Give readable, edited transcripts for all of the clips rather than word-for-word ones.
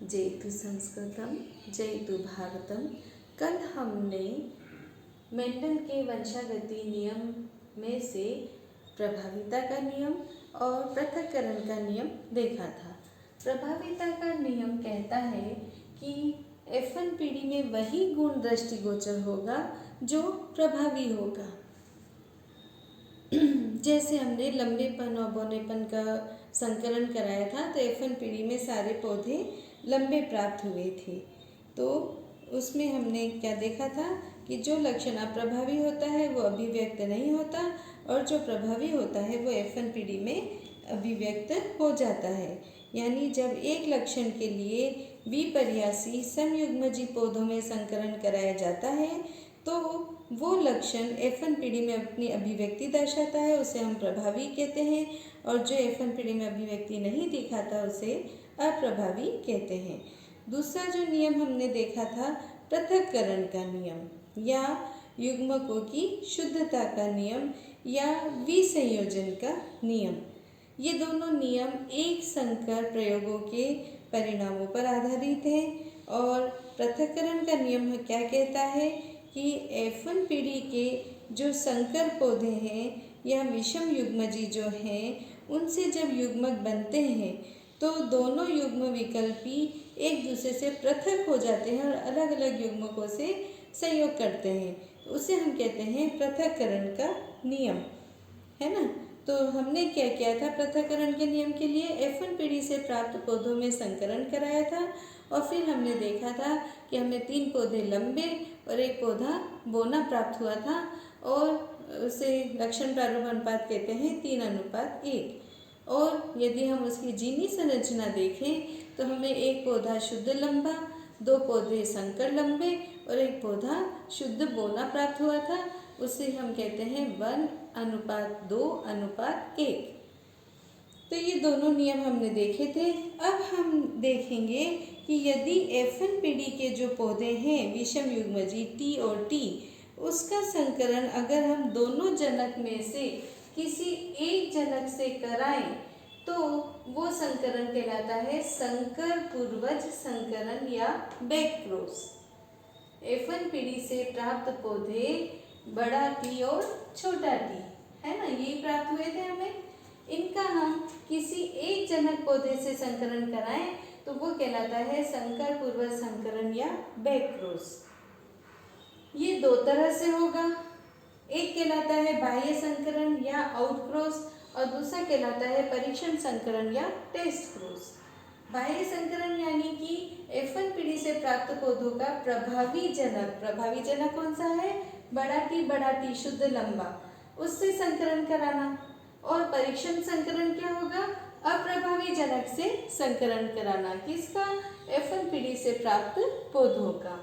जयतु संस्कृतम जयतु भारतम। कल हमने मेंडल के वंशागति नियम में से प्रभाविता का नियम और पृथक्करण का नियम देखा था। प्रभाविता का नियम कहता है कि F1 पीढ़ी में वही गुण दृष्टिगोचर होगा जो प्रभावी होगा। जैसे हमने लंबेपन और बौनेपन का संकलन कराया था तो F1 पीढ़ी में सारे पौधे लंबे प्राप्त हुए थे। तो उसमें हमने क्या देखा था कि जो लक्षण अप्रभावी होता है वो अभिव्यक्त नहीं होता और जो प्रभावी होता है वो F1 पीढ़ी में अभिव्यक्त हो जाता है। यानी जब एक लक्षण के लिए विपर्यासी समयुग्मजी पौधों में संकरण कराया जाता है तो वो लक्षण F1 पीढ़ी में अपनी अभिव्यक्ति दर्शाता है, उसे हम प्रभावी कहते हैं, और जो F1 पीढ़ी में अभिव्यक्ति नहीं दिखाता उसे अप्रभावी कहते हैं। दूसरा जो नियम हमने देखा था पृथक्करण का नियम या युग्मकों की शुद्धता का नियम या विसंयोजन का नियम। ये दोनों नियम एक संकर प्रयोगों के परिणामों पर आधारित है। और पृथक्करण का नियम क्या कहता है कि F1 पीढ़ी के जो संकर पौधे हैं या विषम युग्मजी जो हैं उनसे जब युग्मक बनते हैं तो दोनों युग्म विकल्पी एक दूसरे से पृथक हो जाते हैं और अलग अलग युग्मकों से संयोग करते हैं, उसे हम कहते हैं पृथक्करण का नियम, है ना। तो हमने क्या किया था, पृथक्करण के नियम के लिए F1 पीढ़ी से प्राप्त पौधों में संकरण कराया था और फिर हमने देखा था कि हमें 3 पौधे लंबे और 1 पौधा बोना प्राप्त हुआ था और उसे लक्षण प्रारूप अनुपात कहते हैं 3:1। और यदि हम उसकी जीनी संरचना देखें तो हमें 1 पौधा शुद्ध लंबा, 2 पौधे संकर लंबे और 1 पौधा शुद्ध बोना प्राप्त हुआ था, उसे हम कहते हैं 1:2:1। तो ये दोनों नियम हमने देखे थे। अब हम देखेंगे कि यदि F1 पीढ़ी के जो पौधे हैं विषम युग्मजी T और T, उसका संकरण अगर हम दोनों जनक में से किसी एक जनक से कराएं तो वो संकरण कहलाता है संकर पूर्वज संकरण या बैकक्रॉस। F1 पीढ़ी से प्राप्त पौधे बड़ा T और छोटा T, है ना, यही प्राप्त हुए थे हमें। इनका हम किसी एक जनक पौधे से संकरण कराएं तो वो कहलाता है संकर पूर्वज संकरण या बैकक्रॉस। ये 2 तरह से होगा, एक कहलाता है बाह्य संकरण या आउटक्रॉस और दूसरा कहलाता है परीक्षण संकरण या टेस्ट क्रॉस। बाह्य संकरण यानी कि F1 पीढ़ी से प्राप्त पौधों का प्रभावी जनक कौन सा है, बड़ा टी शुद्ध लंबा, उससे संकरण कराना। और परीक्षण संकरण क्या होगा, अप्रभावी जनक से संकरण कराना, किसका, F1 पीढ़ी से प्राप्त पौधों का।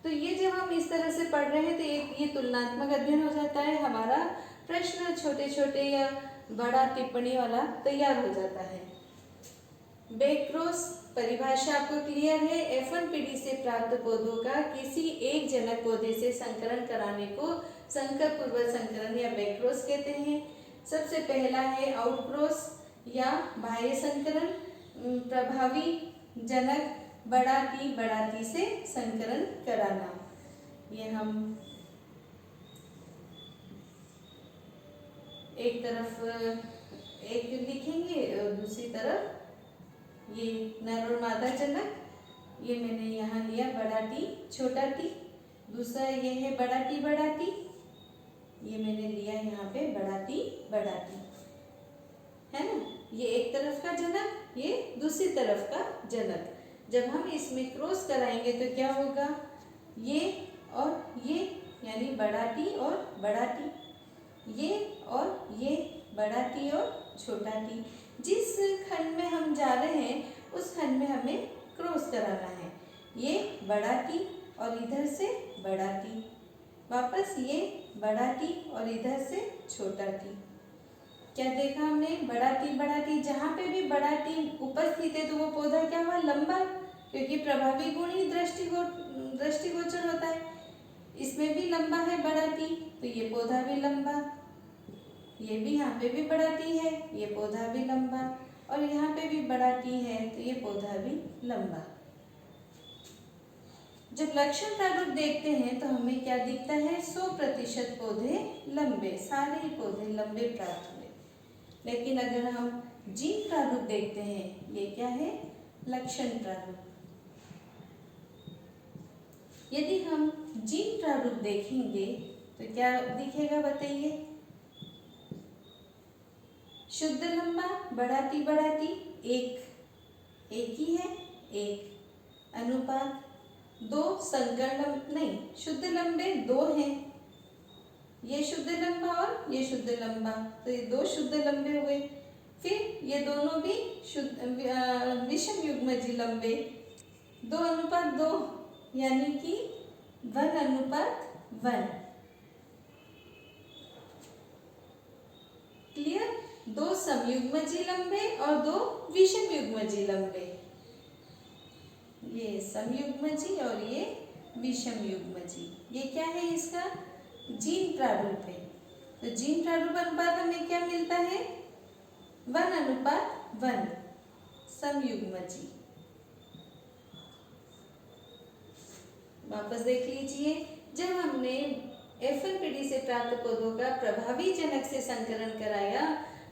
तो ये जब हम इस तरह से पढ़ रहे हैं तो एक ये तुलनात्मक अध्ययन हो जाता है, हमारा प्रश्न छोटे छोटे या बड़ा टिप्पणी वाला तैयार हो जाता है। बैकक्रॉस परिभाषा आपको क्लियर है, F1 पीढ़ी से प्राप्त पौधों का किसी एक जनक पौधे से संकरण कराने को संकर पूर्वज संकरण या बैकक्रॉस कहते हैं। सबसे पहला है आउटक्रॉस या बाह्य संकरण, प्रभावी जनक बड़ा टी से संकरण कराना। ये हम एक तरफ एक लिखेंगे और दूसरी तरफ ये नर और मादा जनक, ये मैंने यहाँ लिया बड़ा टी छोटा टी, दूसरा ये है बड़ा टी, ये मैंने लिया यहाँ पे बड़ा टी, है ना। ये एक तरफ का जनक, ये दूसरी तरफ का जनक। जब हम इसमें क्रॉस कराएंगे तो क्या होगा, ये और ये यानी बड़ा टी और बड़ा टी, ये और ये बड़ा टी और छोटा टी। जिस खंड में हम जा रहे हैं उस खंड में हमें क्रॉस कराना है, ये बड़ा टी और इधर से बड़ा टी, वापस ये बड़ा टी और इधर से छोटा टी। क्या देखा हमने, बड़ा टी, जहाँ पे भी बड़ा टी उपस्थित है तो वो पौधा क्या हुआ, लंबा, क्योंकि प्रभावी गुण ही दृष्टिगोचर होता है। इसमें भी लंबा है बड़ा टी तो ये पौधा भी लंबा, ये भी यहाँ पे भी बड़ा टी है, ये पौधा भी लंबा, और यहाँ पे भी बड़ा टी है तो ये पौधा भी लंबा। जब लक्षण प्रारूप देखते हैं तो हमें क्या दिखता है, 100% पौधे लंबे, सारे ही पौधे लंबे प्राप्त हुए। लेकिन अगर हम जीन प्रारूप देखते हैं, ये क्या है, लक्षण प्रारूप। यदि हम जीन प्रारूप देखेंगे तो क्या दिखेगा बताइए, शुद्ध लंबा, बढ़ाती बढ़ाती एक ही है, एक अनुपात 2, संकर नहीं, शुद्ध लंबे 2 हैं, ये शुद्ध लंबा और ये शुद्ध लंबा, तो ये 2 शुद्ध लंबे हुए। फिर ये दोनों भी विषम युग्मजी लंबे, 2:2, यानी कि 1:1। क्लियर, 2 समयुग्मजी लंबे और 2 विषम युग्मजी लंबे, ये समयुग्मजी और ये विषम युग्मजी। ये क्या है, इसका जीन प्रारूप है। तो जीन प्रारूप अनुपात हमें क्या मिलता है, 1:1 समयुग्मजी। वापस देख लीजिए, जब हमने F1 पीढ़ी से प्राप्त पौधों का प्रभावी जनक से संकरण कराया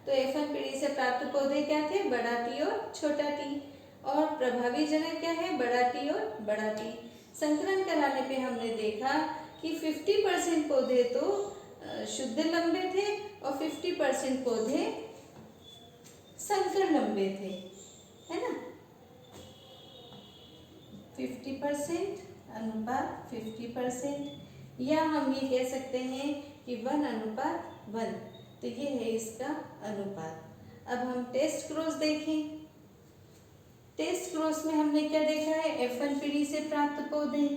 तो F1 पीढ़ी से प्राप्त पौधे क्या थे, बड़ा टी और छोटा टी, और प्रभावी जनक क्या है, बड़ा टी और बड़ा टी। संकरण कराने पे हमने देखा कि 50% पौधे तो शुद्ध लंबे थे और 50% पौधे संकर लंबे थे, है ना। 50% अनुपात 50%, या हम ये कह सकते हैं कि 1:1, तो ये है इसका अनुपात। अब हम टेस्ट क्रॉस देखें। टेस्ट क्रॉस में हमने क्या देखा है, F1 पीढ़ी से प्राप्त पौधे,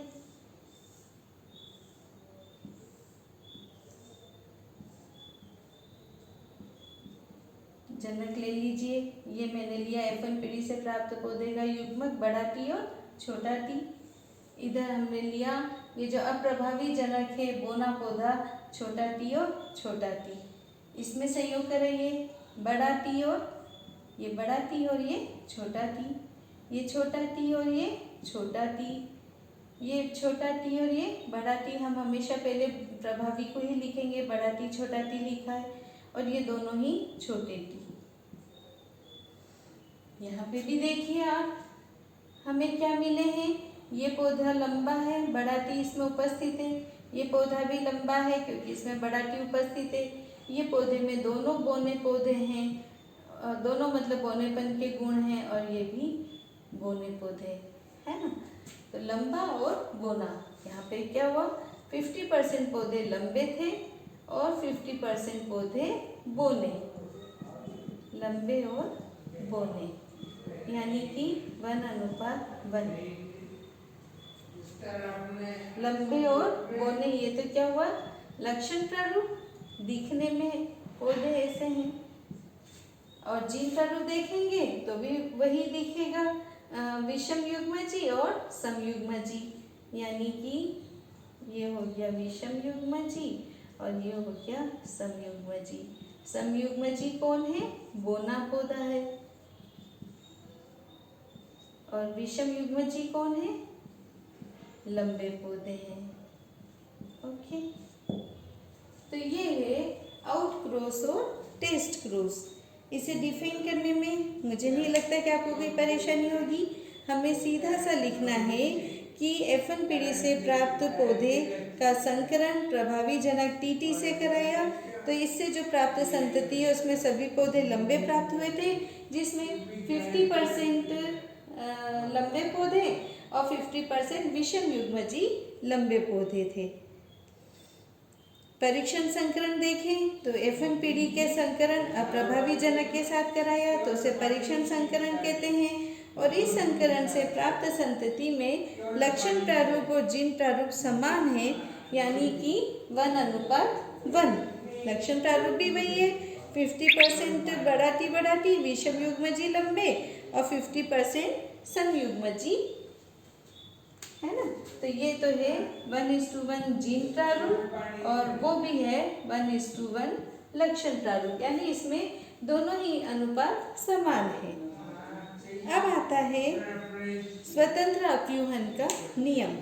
जनक ले लीजिए, ये मैंने लिया F1 पीढ़ी से प्राप्त पौधे का युग्मक, बड़ा टी और छोटा टी। इधर हमने लिया ये जो अप्रभावी जनक है, बोना पौधा, छोटा टी और छोटा टी। इसमें संयोग करें, ये बड़ा टी और ये बड़ा टी और ये छोटा टी, ये छोटा टी और ये छोटा टी, ये छोटा टी और ये बड़ा टी। हम हमेशा पहले प्रभावी को ही लिखेंगे, बड़ा टी छोटा टी लिखा है, और ये दोनों ही छोटे टी। यहाँ पे भी देखिए आप, हमें क्या मिले हैं, ये पौधा लंबा है, बड़ा टी इसमें उपस्थित है, ये पौधा भी लंबा है क्योंकि इसमें बड़ा टी उपस्थित है। ये पौधे में दोनों बोने पौधे हैं, दोनों मतलब बोनेपन के गुण हैं, और ये भी बोने पौधे, है ना। तो लंबा और बोना, यहाँ पे क्या हुआ, 50% पौधे लंबे थे और 50% पौधे बोने, लंबे और बोने, यानी कि 1:1, लंबे और बोने। ये तो क्या हुआ, लक्षण प्रारूप, दिखने में पौधे ऐसे हैं, और जीन प्रारूप देखेंगे तो भी वही दिखेगा, विषम युग्मजी और समयुग्मजी, यानी कि ये हो गया विषम युग्मजी और ये हो गया समयुग्मजी। समयुग्मजी कौन है, बोना पौधा है, और विषम युग्मजी कौन है, लंबे पौधे हैं। ओके, तो ये है आउट क्रॉस और टेस्ट क्रॉस। इसे डिफाइन करने में मुझे नहीं लगता कि आपको कोई परेशानी होगी। हमें सीधा सा लिखना है कि F1 पीढ़ी से प्राप्त पौधे का संकरण प्रभावी जनक TT से कराया, तो इससे जो प्राप्त संतति है उसमें सभी पौधे लंबे प्राप्त हुए थे, जिसमें 50% लंबे पौधे और 50% विषम युग्मजी लंबे पौधे थे। परीक्षण संकरण देखें तो F1 पीढ़ी के संकरण अप्रभावी जनक के साथ कराया तो उसे परीक्षण संकरण कहते हैं, और इस संकरण से प्राप्त संतति में लक्षण प्रारूप और जीन प्रारूप समान है, यानी कि 1:1। लक्षण प्रारूप भी वही है, 50% बड़ा टी विषम युग्मजी लंबे और 50% समयुग्मजी, है ना। तो ये तो है 1:1 जीन प्रारूप, और वो भी है 1:1 लक्षण प्रारूप, यानी इसमें दोनों ही अनुपात समान है। अब आता है स्वतंत्र अपव्यूहन का नियम।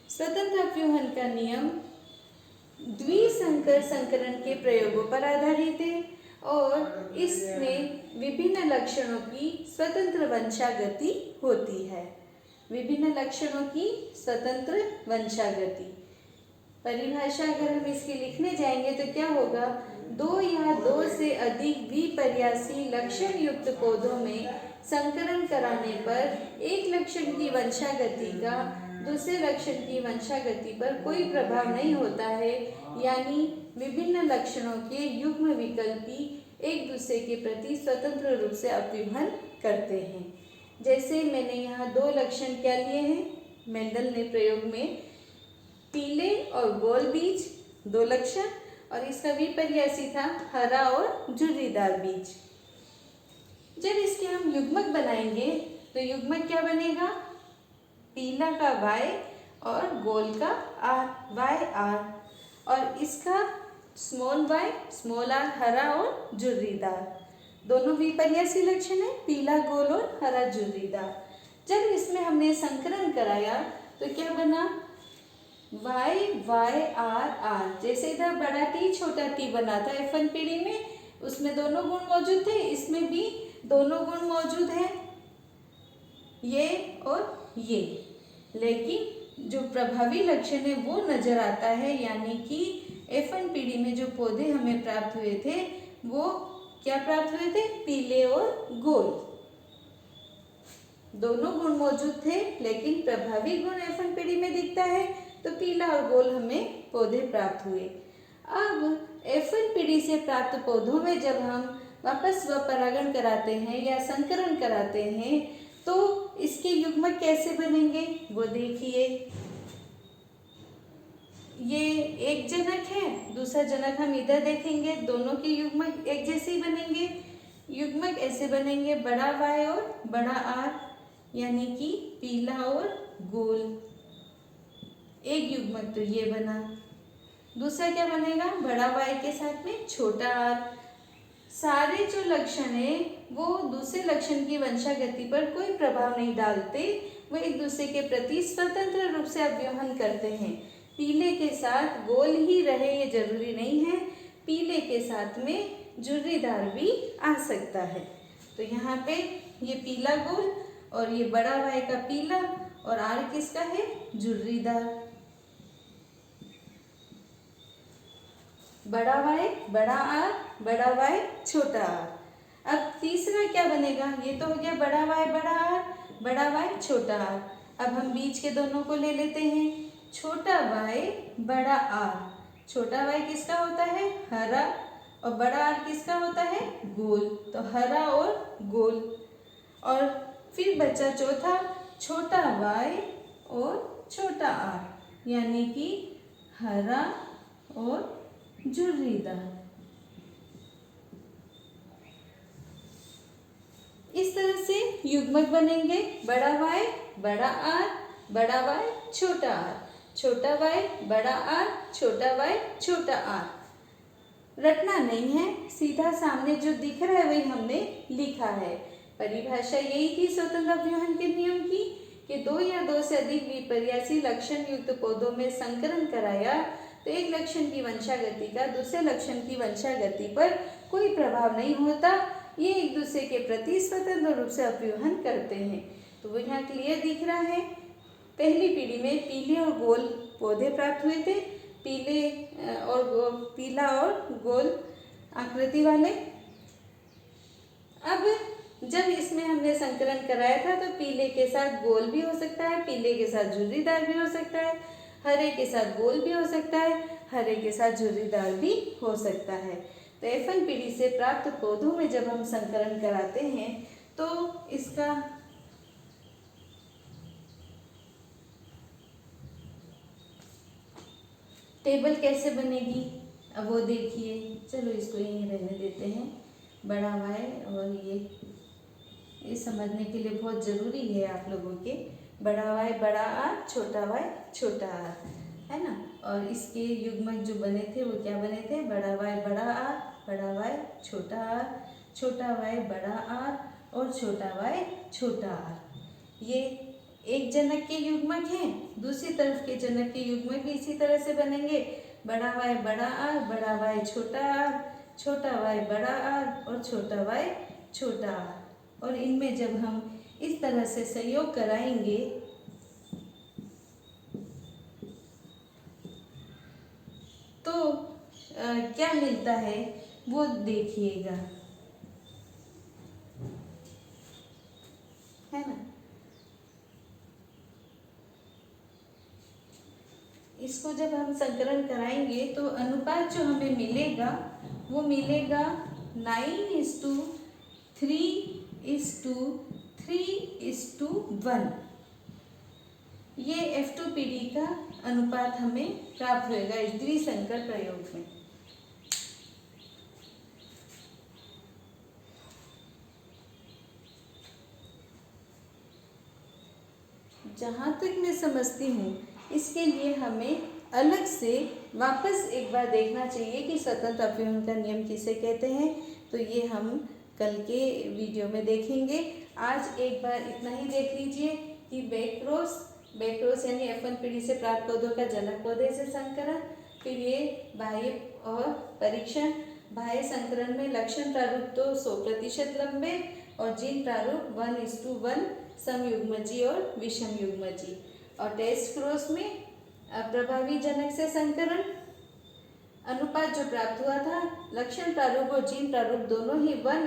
स्वतंत्र अपव्यूहन का नियम द्विसंकर संकरण के प्रयोगों पर आधारित है और इसमें विभिन्न लक्षणों की स्वतंत्र वंशागति होती है। विभिन्न लक्षणों की स्वतंत्र वंशागति। परिभाषा अगर हम इसकी लिखने जाएंगे तो क्या होगा, दो या दो से अधिक विपर्यासी लक्षण युक्त पौधों में संकरण कराने पर एक लक्षण की वंशागति का दूसरे लक्षण की वंशागति पर कोई प्रभाव नहीं होता है, यानी विभिन्न लक्षणों के युग्म विकल्पी एक दूसरे के प्रति स्वतंत्र रूप से अपव्यूहन करते हैं। जैसे मैंने यहाँ दो लक्षण क्या लिए हैं, मेंडल ने प्रयोग में पीले और गोल बीज दो लक्षण, और इसका विपर्यासी था हरा और झुर्रीदार बीज। जब इसके हम युग्मक बनाएंगे तो युग्मक क्या बनेगा, पीला का Y और गोल का R, YR, और इसका स्मॉल y स्मॉल r हरा और झुर्रीदार। दोनों विपर्यासी लक्षण है, पीला गोल और हरा झुर्रीदार। जब इसमें हमने संकरण कराया तो क्या बना, Y Y R R। जैसे इधर बड़ा T छोटा T बना था F1 पीढ़ी में, उसमें दोनों गुण मौजूद थे, इसमें भी दोनों गुण मौजूद हैं, ये और ये। लेकिन जो प्रभावी लक्षण है वो नजर आता है, यानी कि F1 पीढ़ी में जो पौधे हमें प्राप्त हुए थे वो क्या प्राप्त हुए थे, पीले और गोल। दोनों गुण मौजूद थे लेकिन प्रभावी गुण F1 पीढ़ी में दिखता है, तो पीला और गोल हमें पौधे प्राप्त हुए। अब F1 पीढ़ी से प्राप्त पौधों में जब हम वापस स्वपरागण कराते हैं या संकरण कराते हैं तो इसके युग्मक कैसे बनेंगे वो देखिए। ये एक जनक है, दूसरा जनक हम इधर देखेंगे, दोनों के युग्मक एक जैसे ही बनेंगे। युग्मक ऐसे बनेंगे, बड़ा Y और बड़ा R, यानी कि पीला और गोल। एक युग्मक तो ये बना। दूसरा क्या बनेगा, बड़ा Y के साथ में छोटा r। सारे जो लक्षण है वो दूसरे लक्षण की वंशागति पर कोई प्रभाव नहीं डालते, वो एक दूसरे के प्रति स्वतंत्र रूप से अपव्यूहन करते हैं। पीले के साथ गोल ही रहे ये जरूरी नहीं है, पीले के साथ में झुर्रीदार भी आ सकता है। तो यहाँ पे ये पीला गोल और ये बड़ा Y का पीला और R किसका है, झुर्रीदार। बड़ा Y बड़ा R, बड़ा Y छोटा R। अब तीसरा क्या बनेगा, ये तो हो गया बड़ा Y बड़ा R, बड़ा Y छोटा R। अब हम बीच के दोनों को ले लेते हैं, छोटा Y बड़ा R। छोटा Y किसका होता है, हरा, और बड़ा R किसका होता है, गोल। तो हरा और गोल। और फिर बचा चौथा, छोटा Y और छोटा R, यानी कि हरा और झुर्रीदार। इस तरह से युग्मक बनेंगे, बड़ा Y बड़ा R, बड़ा Y छोटा R, छोटा Y बड़ा R, छोटा Y छोटा R। रटना नहीं है, सीधा सामने जो दिख रहा है वही हमने लिखा है। परिभाषा यही थी स्वतंत्र अपव्यूहन के नियम की कि दो या दो से अधिक विपर्यासी लक्षण युक्त पौधों में संकरण कराया तो एक लक्षण की वंशागति का दूसरे लक्षण की वंशागति पर कोई प्रभाव नहीं होता, ये एक दूसरे के प्रति स्वतंत्र रूप से अपव्यूहन करते हैं। तो वो यहाँ क्लियर दिख रहा है। पहली पीढ़ी में पीले और गोल पौधे प्राप्त हुए थे, पीला और गोल आकृति वाले। अब जब इसमें हमने संकरण कराया था तो पीले के साथ गोल भी हो सकता है, पीले के साथ झुर्रीदार भी हो सकता है, हरे के साथ गोल भी हो सकता है, हरे के साथ झुर्रीदार भी हो सकता है। तो F1 पीढ़ी से प्राप्त पौधों में जब हम संकरण कराते हैं तो इसका टेबल कैसे बनेगी अब वो देखिए। चलो इसको यहीं रहने देते हैं, बड़ा Y और ये समझने के लिए बहुत ज़रूरी है आप लोगों के। बड़ा Y बड़ा R, छोटा Y छोटा R, है ना। और इसके युग्मक जो बने थे वो क्या बने थे, बड़ा Y बड़ा R, बड़ा Y छोटा R, छोटा Y बड़ा R और छोटा Y छोटा R। ये एक जनक के युग्मक हैं, दूसरी तरफ के जनक के युग्मक भी इसी तरह से बनेंगे। बड़ा वाई बड़ा आर, बड़ा वाई छोटा आर, छोटा वाई बड़ा आर और छोटा वाई छोटा आर। और इनमें जब हम इस तरह से संयोग कराएंगे तो क्या मिलता है वो देखिएगा, है ना। इसको जब हम संकलन कराएंगे तो अनुपात जो हमें मिलेगा वो मिलेगा 9:3:3:1। ये F2PD का अनुपात हमें प्राप्त होगा इस द्विसंकर प्रयोग में। जहाँ तक मैं समझती हूँ इसके लिए हमें अलग से वापस एक बार देखना चाहिए कि स्वतंत्र अपव्यवन का नियम किसे कहते हैं। तो ये हम कल के वीडियो में देखेंगे। आज एक बार इतना ही देख लीजिए कि बैक्रोस यानी F1PD से प्राप्त पौधों का जनक पौधे से संकरण, फिर ये बाह्य और परीक्षण। बाह्य संकरण में लक्षण प्रारूप तो 100% लंबे और जीन प्रारूप 1:1 समयुग्मजी और विषम युग्मजी। और टेस्ट क्रॉस में अप्रभावी जनक से संकरण अनुपात जो प्राप्त हुआ था लक्षण प्रारूप और जीन प्रारूप दोनों ही 1